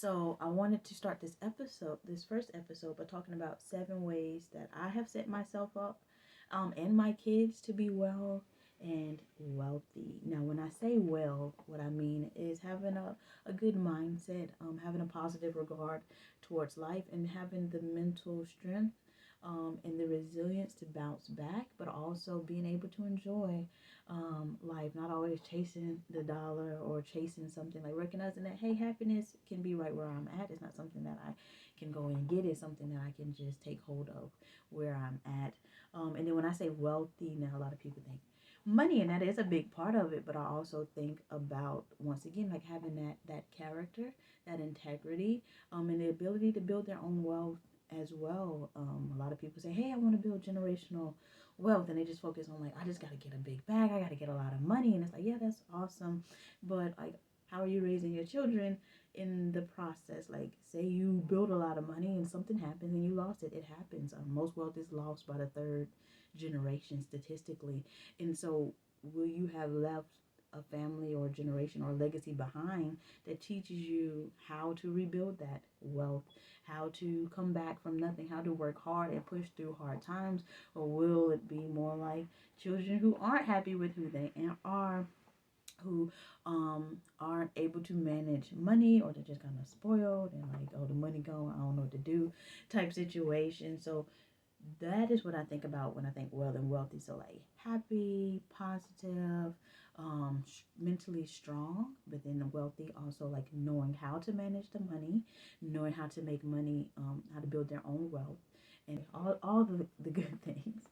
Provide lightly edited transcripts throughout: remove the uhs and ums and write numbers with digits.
So I wanted to start this first episode, by talking about 7 ways that I have set myself up, and my kids to be well and wealthy. Now, when I say well, what I mean is having a good mindset, having a positive regard towards life, and having the mental strength, and the resilience to bounce back, but also being able to enjoy life, not always chasing the dollar or chasing something, like recognizing that, hey, happiness can be right where I'm at. It's not something that I can go and get. It's something that I can just take hold of where I'm at. And then when I say wealthy, now a lot of people think money, and that is a big part of it, but I also think about, once again, like having that character, that integrity, and the ability to build their own wealth as well. A lot of people say, hey, I want to build generational wealth, and they just focus on, like, I just got to get a big bag, I got to get a lot of money. And it's like, yeah, that's awesome, but like, how are you raising your children in the process? Like, say you build a lot of money and something happens and you lost it. It happens. Most wealth is lost by the third generation, statistically. And so, will you have left a family or generation or legacy behind that teaches you how to rebuild that wealth, how to come back from nothing, how to work hard and push through hard times? Or will it be more like children who aren't happy with who they are, who aren't able to manage money, or they're just kind of spoiled and like, oh, the money gone, I don't know what to do type situation? So that is what I think about when I think well and wealthy. So, like, happy, positive, mentally strong, but then the wealthy also, like, knowing how to manage the money, knowing how to make money, how to build their own wealth, and all the good things.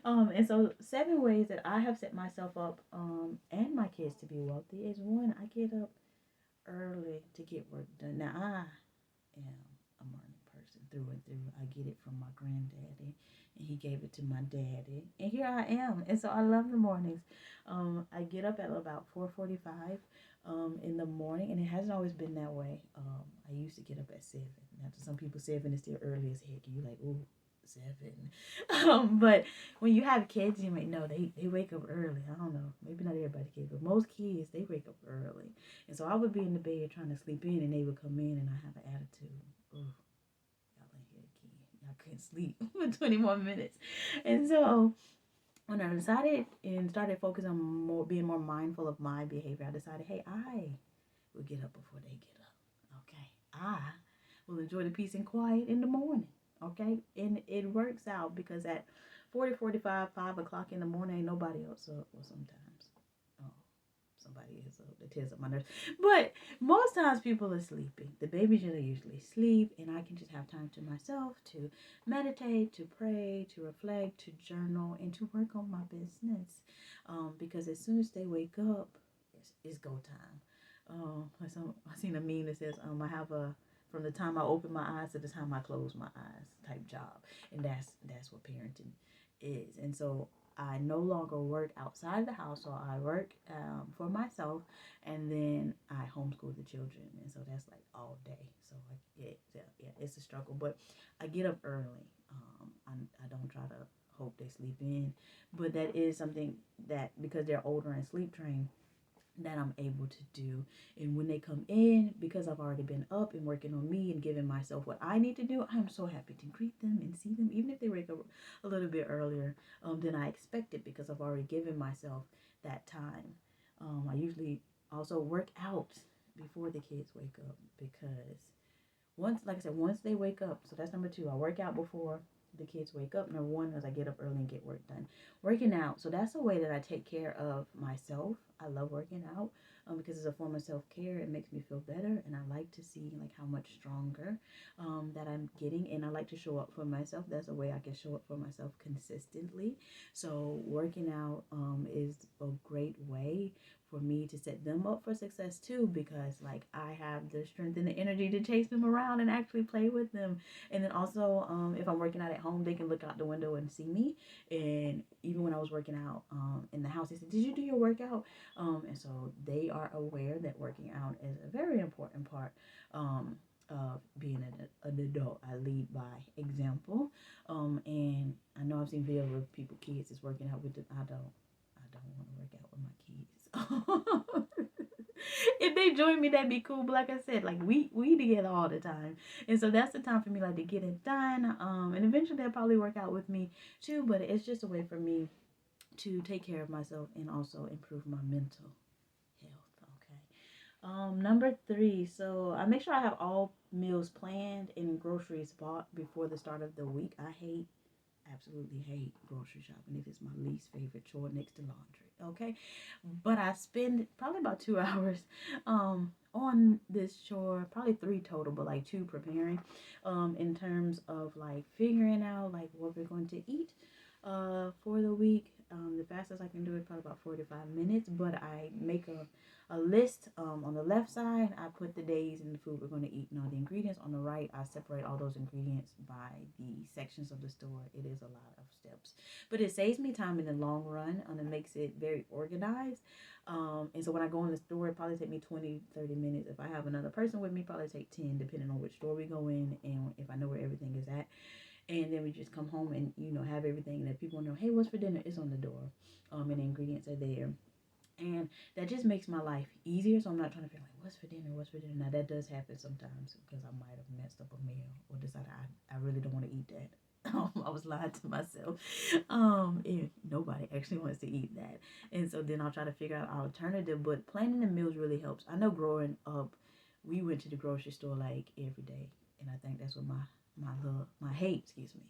And so 7 ways that I have set myself up, and my kids to be wealthy is, one, I get up early to get work done. Now, I am a morning person through and through. I get it from my granddaddy, and he gave it to my daddy, and here I am. And so I love the mornings. I get up at about 4:45 in the morning, and it hasn't always been that way. I used to get up at 7. Now, to some people, 7 is still early as heck, and you're like, ooh, 7. But when you have kids, you may know they wake up early. I don't know, maybe not everybody kids, but most kids, they wake up early. And so I would be in the bed trying to sleep in, and they would come in, and I have an attitude. Oh, y'all ain't here again. Y'all couldn't sleep for 20 more minutes. And so when I decided and started focusing on being more mindful of my behavior, I decided, hey, I will get up before they get up. Okay, I will enjoy the peace and quiet in the morning. Okay, and it works out because at 40, 45, 5 o'clock in the morning, ain't nobody else up. Well, sometimes. Oh, somebody is up. That tears up my nerves. But most times people are sleeping. The babies are usually sleep, and I can just have time to myself to meditate, to pray, to reflect, to journal, and to work on my business. Because as soon as they wake up, it's go time. I seen a meme that says, I have a from the time I open my eyes to the time I close my eyes type job, and that's what parenting is. And so I no longer work outside the house, so I work for myself, and then I homeschool the children, and so that's like all day. So like, yeah, it's a struggle, but I get up early. I don't try to hope they sleep in, but that is something that, because they're older and sleep trained, that I'm able to do. And when they come in, because I've already been up and working on me and giving myself what I need to do, I'm so happy to greet them and see them, even if they wake up a little bit earlier than I expected, because I've already given myself that time. I usually also work out before the kids wake up, because like I said, once they wake up, so that's number 2. I work out before the kids wake up. Number 1 is I get up early and get work done. Working out, so that's a way that I take care of myself. I love working out because it's a form of self-care. It makes me feel better, and I like to see like how much stronger that I'm getting, and I like to show up for myself. That's a way I can show up for myself consistently. So working out is a great way for me to set them up for success too, because like I have the strength and the energy to chase them around and actually play with them. And then also, if I'm working out at home, they can look out the window and see me. And even when I was working out in the house, they said, did you do your workout? And so they are aware that working out is a very important part of being an adult. I lead by example. And I know I've seen videos of people, kids is working out with them. I don't want to work out with my kids. If they join me, that'd be cool. But like I said, like we together all the time, and so that's the time for me like to get it done. And eventually they'll probably work out with me too. But it's just a way for me to take care of myself and also improve my mental health. Okay. Number three. So I make sure I have all meals planned and groceries bought before the start of the week. I absolutely hate grocery shopping. It is my least favorite chore next to laundry. Okay, but I spend probably about 2 hours on this chore, probably three total, but like two preparing, in terms of like figuring out like what we're going to eat for the week. The fastest I can do it probably about 45 minutes, but I make a list. On the left side, I put the days and the food we're going to eat and all the ingredients. On the right, I separate all those ingredients by the sections of the store. It is a lot of steps, but it saves me time in the long run, and it makes it very organized. And so when I go in the store, it probably take me 20, 30 minutes. If I have another person with me, probably take 10, depending on which store we go in and if I know where everything is at. And then we just come home and have everything that people know. Hey, what's for dinner? It's on the door, and the ingredients are there, and that just makes my life easier. So I'm not trying to feel like what's for dinner, what's for dinner. Now that does happen sometimes because I might have messed up a meal or decided I really don't want to eat that. I was lying to myself. And nobody actually wants to eat that, and so then I'll try to figure out an alternative. But planning the meals really helps. I know growing up, we went to the grocery store like every day, and I think that's what my hate, excuse me,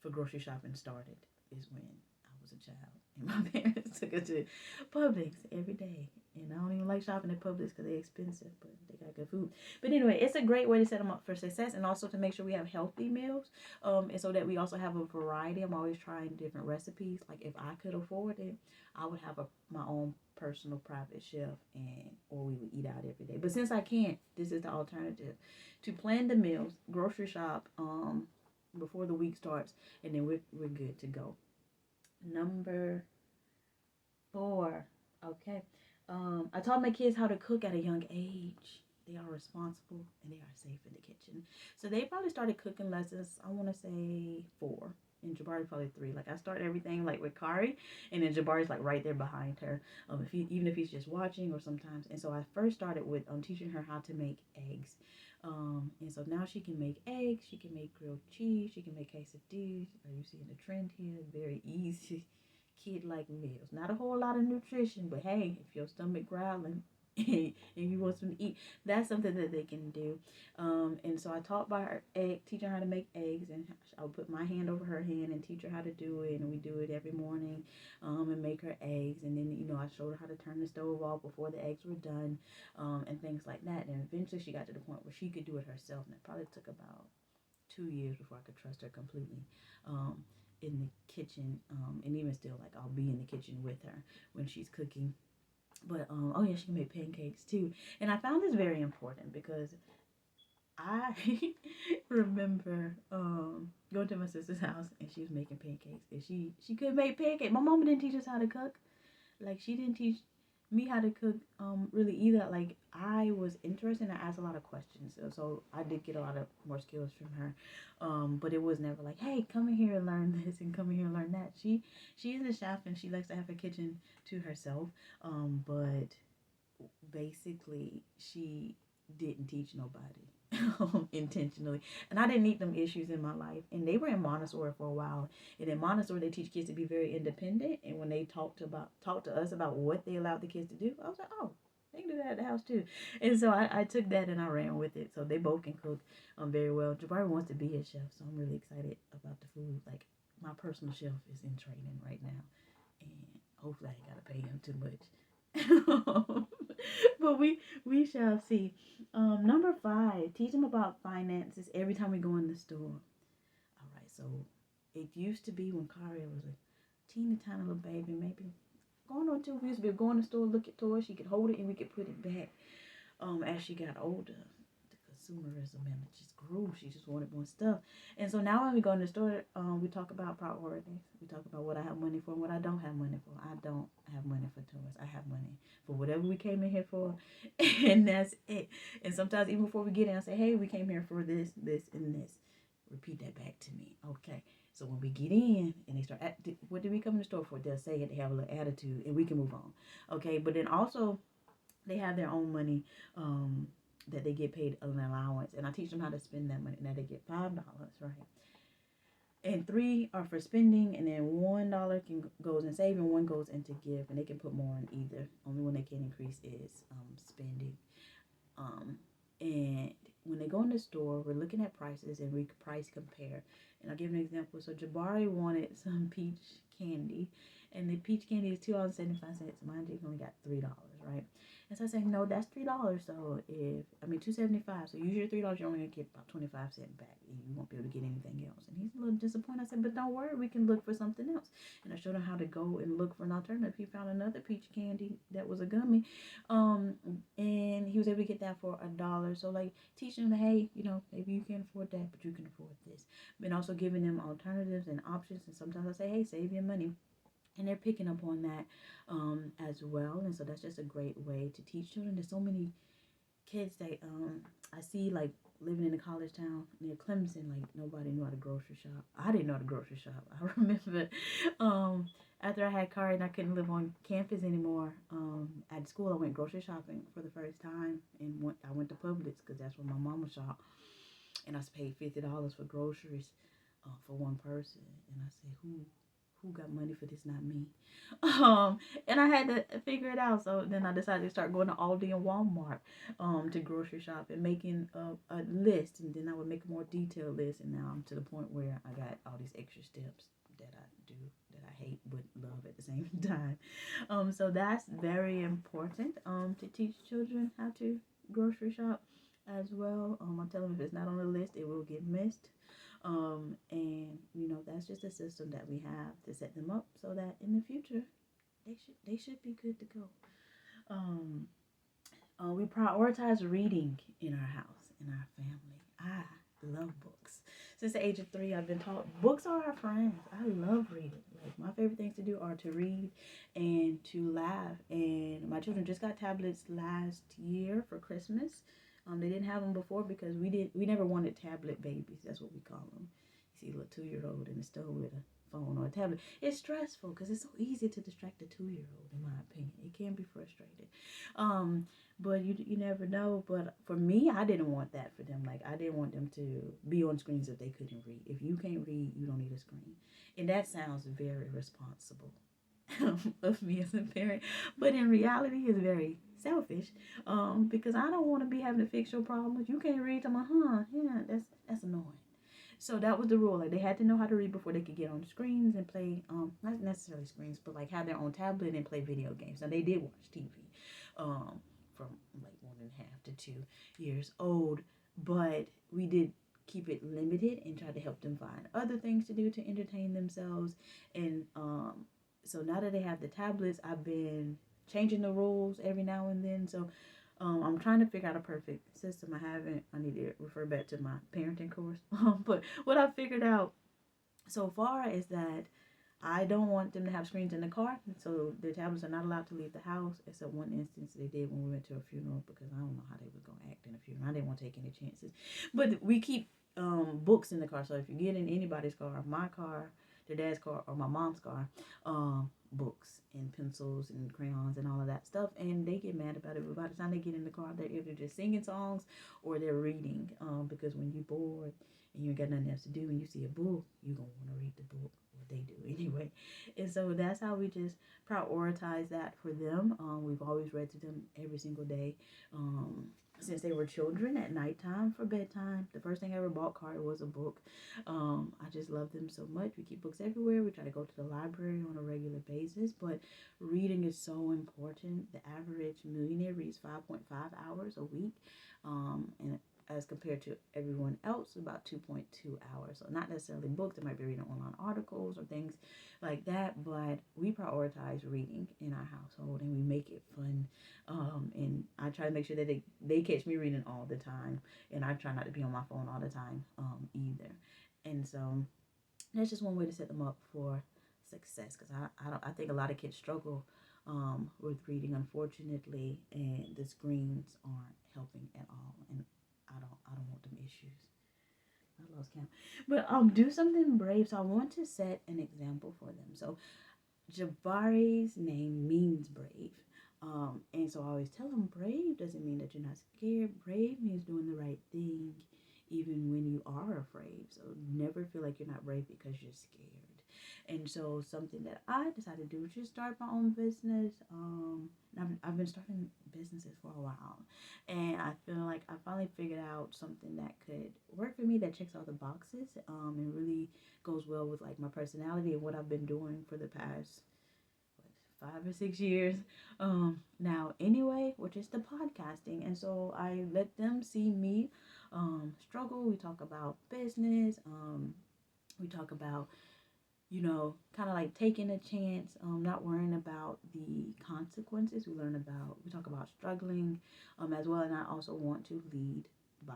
for grocery shopping started is when I was a child and my parents took us to Publix every day. And I don't even like shopping at Publix because they're expensive, but they got good food. But anyway, it's a great way to set them up for success and also to make sure we have healthy meals. And so that we also have a variety. I'm always trying different recipes. Like if I could afford it, I would have my own personal private chef, and or we would eat out every day. But since I can't, this is the alternative to plan the meals, grocery shop before the week starts, and then we're good to go. Number four. Okay. I taught my kids how to cook at a young age. They are responsible and they are safe in the kitchen. So they probably started cooking lessons, I want to say 4. And Jabari probably 3. Like I start everything like with Kari, and then Jabari's like right there behind her. Even if he's just watching or sometimes. And so I first started with teaching her how to make eggs. And so now she can make eggs, she can make grilled cheese, she can make quesadillas. Are you seeing the trend here? Very easy kid-like meals. Not a whole lot of nutrition, but hey, if your stomach growling and you want some to eat, that's something that they can do. And so I taught by her teaching her how to make eggs, and I would put my hand over her hand and teach her how to do it, and we do it every morning, and make her eggs, and then I showed her how to turn the stove off before the eggs were done, and things like that. And eventually she got to the point where she could do it herself, and it probably took about 2 years before I could trust her completely. In the kitchen, and even still, like I'll be in the kitchen with her when she's cooking. But oh yeah, she can make pancakes too, and I found this very important because I remember going to my sister's house and she was making pancakes, and she could make pancakes. My mama didn't teach us how to cook. Like she didn't teach me how to cook really either. Like I was interested and I asked a lot of questions, so I did get a lot of more skills from her. But it was never like, hey, come in here and learn this and come in here and learn that. She is a chef and she likes to have a kitchen to herself. But basically she didn't teach nobody intentionally, and I didn't need them issues in my life. And they were in Montessori for a while, and in Montessori they teach kids to be very independent. And when they talked to us about what they allowed the kids to do, I was like, oh, they can do that at the house too. And so I took that and I ran with it. So they both can cook very well. Jabari wants to be a chef, so I'm really excited about the food. Like my personal chef is in training right now, and hopefully I ain't gotta pay him too much. But we shall see. Number 5, teach them about finances every time we go in the store. All right, so it used to be when Kari was a teeny tiny little baby, maybe going on 2 weeks, we would go in the store, look at toys, she could hold it and we could put it back. As she got older, the consumerism and it just grew. She just wanted more stuff. And so now when we go in the store, we talk about priorities. We talk about what I have money for and what I don't have money for. I don't have money for toys. I have money for whatever we came in here for, and that's it. And sometimes even before we get in, I say, hey, we came here for this, this, and this. Repeat that back to me. Okay. So when we get in and they start, what did we come to the store for? They'll say it, they have a little attitude, and we can move on. Okay, but then also they have their own money that they get paid an allowance, and I teach them how to spend that money. Now they get $5, right? And three are for spending, and then $1 goes in saving, one goes into give, and they can put more in either. Only one they can increase is spending. Um, and when they go in the store, we're looking at prices and we price compare. And I'll give an example. So Jabari wanted some peach candy, and the peach candy is $2.75. Mind you, only got $3, right? And so I said, no, that's $3. So $2.75. So use your $3. You're only gonna get about 25 cents back, and you won't be able to get anything else. And he's a little disappointed. I said, but don't worry, we can look for something else. And I showed him how to go and look for an alternative. He found another peach candy that was a gummy, and he was able to get that for $1. So like teaching them, hey, maybe you can't afford that, but you can afford this. And also giving them alternatives and options. And sometimes I say, hey, save your money. And they're picking up on that as well. And so that's just a great way to teach children. There's so many kids that I see like living in a college town near Clemson, like nobody knew how to grocery shop. I didn't know how to grocery shop. I remember after I had car and I couldn't live on campus anymore, at school I went grocery shopping for the first time, and I went to Publix because that's where my mama shopped, and I paid $50 for groceries for one person, and I said, who got money for this? Not me. And I had to figure it out. So then I decided to start going to Aldi and Walmart to grocery shop and making a list. And then I would make a more detailed list. And now I'm to the point where I got all these extra steps that I do that I hate but love at the same time. So that's very important to teach children how to grocery shop as well. I tell them if it's not on the list, it will get missed. And that's just a system that we have to set them up so that in the future they should be good to go. Um, we prioritize reading in our house, in our family. I love books. Since the age of 3, I've been taught books are our friends. I love reading. Like my favorite things to do are to read and to laugh. And my children just got tablets last year for Christmas. They didn't have them before because we never wanted tablet babies. That's what we call them. You see a little 2-year-old in the store with a phone or a tablet. It's stressful because it's so easy to distract a 2-year-old, in my opinion. It can be frustrating. But you never know. But for me, I didn't want that for them. Like I didn't want them to be on screens if they couldn't read. If you can't read, you don't need a screen. And that sounds very responsible of me as a parent, but in reality it's very selfish, because I don't want to be having to fix your problems. You can't read. I'm like, yeah, that's annoying. So that was the rule. Like they had to know how to read before they could get on screens and play, not necessarily screens, but like have their own tablet and play video games. Now they did watch TV, from like 1.5 to 2 years old, but we did keep it limited and try to help them find other things to do to entertain themselves. And so now that they have the tablets, I've been changing the rules every now and then. So I'm trying to figure out a perfect system. I need to refer back to my parenting course. But what I figured out so far is that I don't want them to have screens in the car. So their tablets are not allowed to leave the house, except one instance they did when we went to a funeral, because I don't know how they was going to act in a funeral. I didn't want to take any chances. But we keep books in the car. So if you get in anybody's car, my car, their dad's car, or my mom's car, books and pencils and crayons and all of that stuff, and they get mad about it. But by the time they get in the car, they're either just singing songs or they're reading, because when you're bored and you ain't got nothing else to do and you see a book, you're going to want to read the book. They do anyway. And so that's how we just prioritize that for them. We've always read to them every single day, since they were children, at nighttime for bedtime. The first thing I ever bought Carter was a book. I just love them so much. We keep books everywhere. We try to go to the library on a regular basis, but reading is so important. The average millionaire reads 5.5 hours a week, and as compared to everyone else, about 2.2 hours. So not necessarily books. They might be reading online articles or things like that, but we prioritize reading in our household, and we make it fun. And I try to make sure that they catch me reading all the time, and I try not to be on my phone all the time either. And so that's just one way to set them up for success, because I think a lot of kids struggle with reading, unfortunately, and the screens aren't helping at all. And I don't want them issues. I lost count. But do something brave. So I want to set an example for them. So Jabari's name means brave. And so I always tell him brave doesn't mean that you're not scared. Brave means doing the right thing even when you are afraid. So never feel like you're not brave because you're scared. And so something that I decided to do was just start my own business. I've been starting businesses for a while, and I feel like I finally figured out something that could work for me that checks all the boxes, and really goes well with like my personality and what I've been doing for the past 5 or 6 years now anyway, which is the podcasting. And so I let them see me struggle. We talk about business, we talk about, kind of like taking a chance, not worrying about the consequences. We talk about struggling as well. And I also want to lead by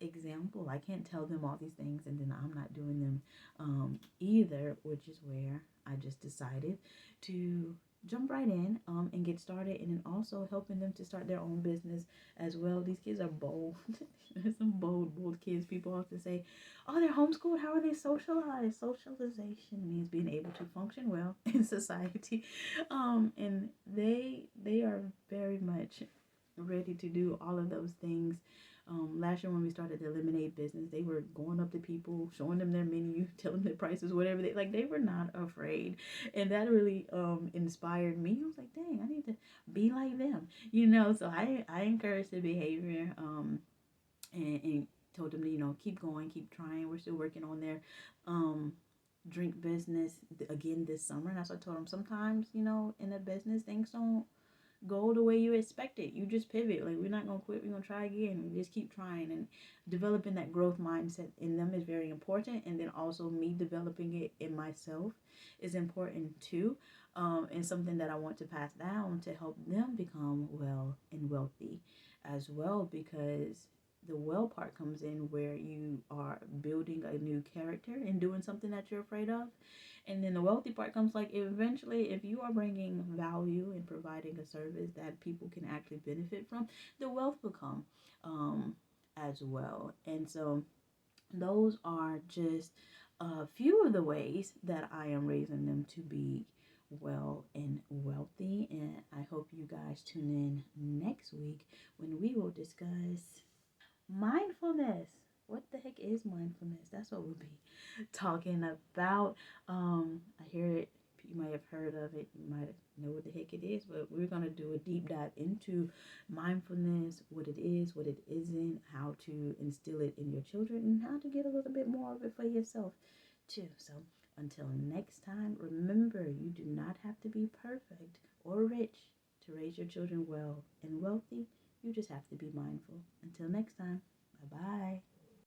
example. I can't tell them all these things and then I'm not doing them either, which is where I just decided to jump right in and get started, and then also helping them to start their own business as well. These kids are bold. Some bold kids. People often say, oh, they're homeschooled. How are they socialized? Socialization means being able to function well in society. And they are very much ready to do all of those things. Last year when we started the lemonade business, they were going up to people, showing them their menu, telling them the prices, whatever they were not afraid, and that really inspired me. I was like, dang, I need to be like them, So I encouraged the behavior, and told them to keep going, keep trying. We're still working on their um drink business again this summer, and that's what I told them. Sometimes in a business things don't go the way you expect it. You just pivot. Like, we're not gonna quit. We're gonna try again. We just keep trying, and developing that growth mindset in them is very important. And then also me developing it in myself is important too, and something that I want to pass down to help them become well and wealthy as well. Because the well part comes in where you are building a new character and doing something that you're afraid of. And then the wealthy part comes like eventually, if you are bringing value and providing a service that people can actually benefit from, the wealth will come as well. And so those are just a few of the ways that I am raising them to be well and wealthy. And I hope you guys tune in next week when we will discuss mindfulness. What the heck is mindfulness? That's what we'll be talking about. I hear it. You might have heard of it. You might know what the heck it is, but we're gonna do a deep dive into mindfulness, what it is, what it isn't, how to instill it in your children, and how to get a little bit more of it for yourself too. So until next time, remember, you do not have to be perfect or rich to raise your children well and wealthy. You just have to be mindful. Until next time, bye bye.